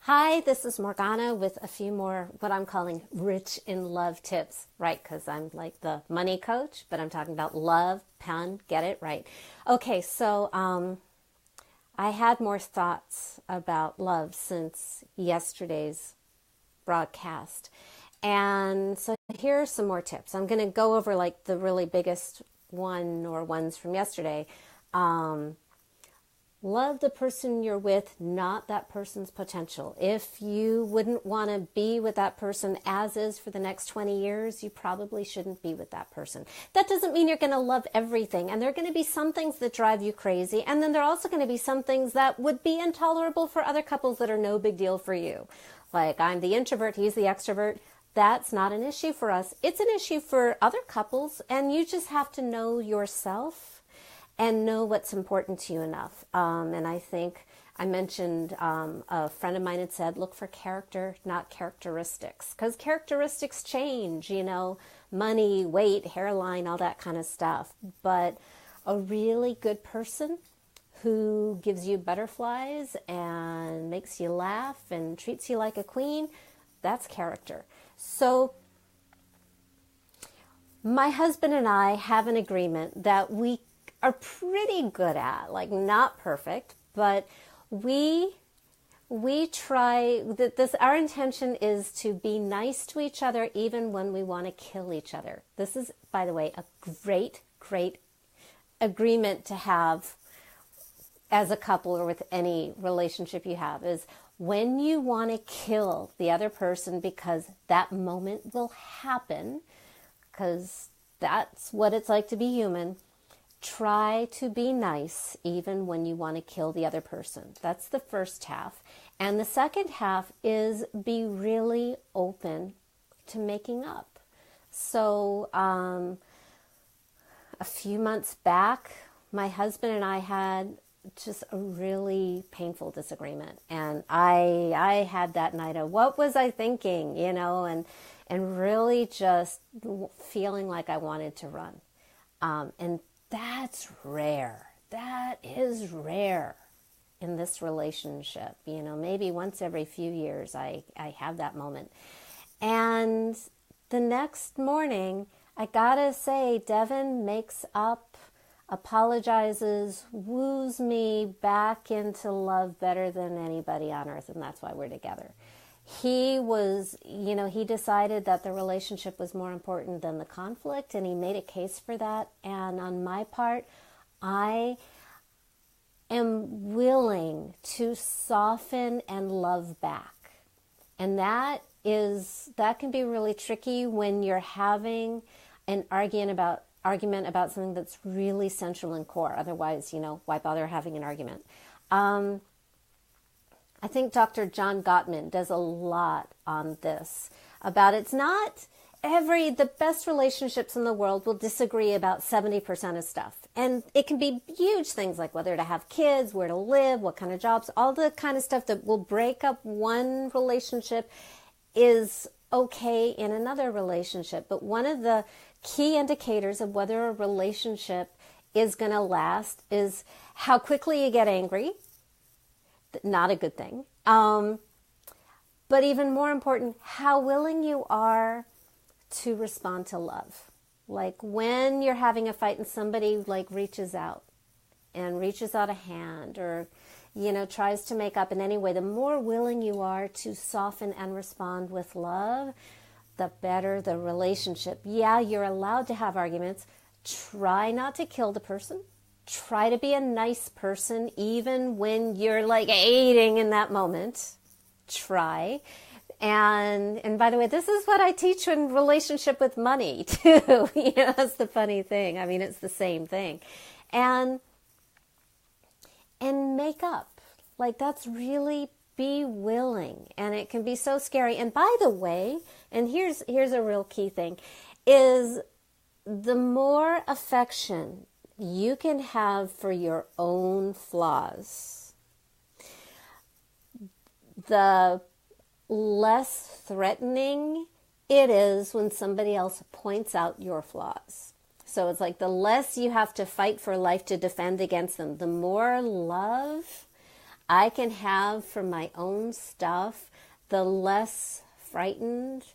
Hi, this is Morgana with a few more what I'm calling rich in love tips, right? Because I'm like the money coach, but I'm talking about love, pun, get it right. Okay, so I had more thoughts about love since yesterday's broadcast. And so here are some more tips. I'm going to go over like the really biggest one or ones from yesterday. Love the person you're with, not that person's potential. If you wouldn't want to be with that person as is for the next 20 years, you probably shouldn't be with that person. That doesn't mean you're going to love everything. And there are going to be some things that drive you crazy. And then there are also going to be some things that would be intolerable for other couples that are no big deal for you. Like I'm the introvert, he's the extrovert. That's not an issue for us. It's an issue for other couples. And you just have to know yourself and know what's important to you enough. And I think I mentioned a friend of mine had said, look for character, not characteristics. Because characteristics change, money, weight, hairline, all that kind of stuff. But a really good person who gives you butterflies and makes you laugh and treats you like a queen, that's character. So my husband and I have an agreement that we are pretty good at, like not perfect, but we try that this, our intention is to be nice to each other even when we want to kill each other. This is, by the way, a great agreement to have as a couple or with any relationship you have, is when you want to kill the other person, because that moment will happen, because that's what it's like to be human. Try to be nice even when you want to kill the other person. That's the first half. And the second half is be really open to making up. So a few months back, my husband and I had just a really painful disagreement. And I had that night of what was I thinking, and really just feeling like I wanted to run. And that's rare. That is rare in this relationship. Maybe once every few years I have that moment. And the next morning, I gotta say, Devin makes up, apologizes, woos me back into love better than anybody on earth, and that's why we're together. He was, he decided that the relationship was more important than the conflict, and he made a case for that. And on my part, I am willing to soften and love back. And that can be really tricky when you're having an argument about something that's really central and core. Otherwise, why bother having an argument? I think Dr. John Gottman does a lot on this about it's not the best relationships in the world will disagree about 70% of stuff. And it can be huge things like whether to have kids, where to live, what kind of jobs, all the kind of stuff that will break up one relationship is okay in another relationship. But one of the key indicators of whether a relationship is going to last is how quickly you get angry. Not a good thing. But even more important, how willing you are to respond to love. Like when you're having a fight and somebody reaches out a hand or, tries to make up in any way, the more willing you are to soften and respond with love, the better the relationship. Yeah, you're allowed to have arguments. Try not to kill the person. Try to be a nice person even when you're hating in that moment. Try. And by the way, this is what I teach in relationship with money too. That's the funny thing. I mean, it's the same thing. And make up. That's really be willing. And it can be so scary. And by the way, and here's a real key thing, is the more affection you can have for your own flaws, the less threatening it is when somebody else points out your flaws. So it's like the less you have to fight for life to defend against them, the more love I can have for my own stuff, the less frightened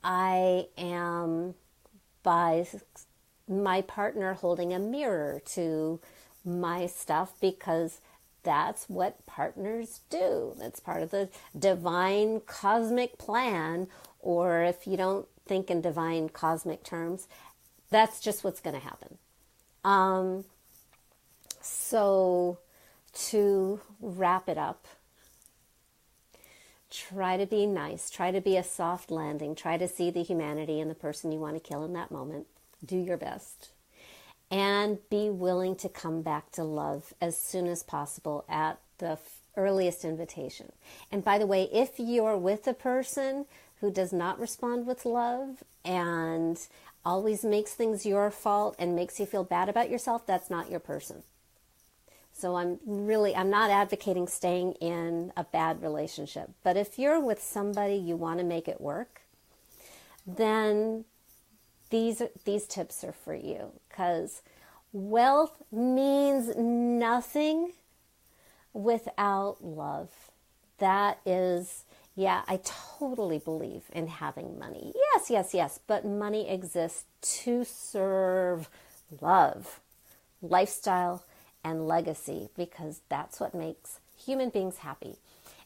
I am by my partner holding a mirror to my stuff, because that's what partners do. That's part of the divine cosmic plan, or if you don't think in divine cosmic terms, that's just what's going to happen. So to wrap it up, try to be nice, try to be a soft landing, try to see the humanity in the person you want to kill in that moment. Do your best. And be willing to come back to love as soon as possible at the earliest invitation. And by the way, if you're with a person who does not respond with love and always makes things your fault and makes you feel bad about yourself, that's not your person. So I'm not advocating staying in a bad relationship. But if you're with somebody you want to make it work, then these tips are for you, because wealth means nothing without love. That is, yeah, I totally believe in having money. Yes, but money exists to serve love, lifestyle, and legacy, because that's what makes human beings happy.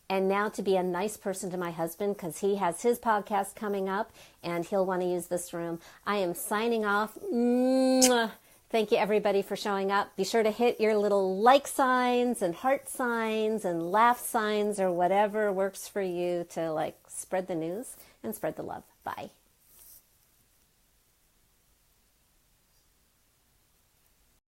And now to be a nice person to my husband, because he has his podcast coming up and he'll want to use this room. I am signing off. Mwah. Thank you, everybody, for showing up. Be sure to hit your little like signs and heart signs and laugh signs or whatever works for you to spread the news and spread the love. Bye.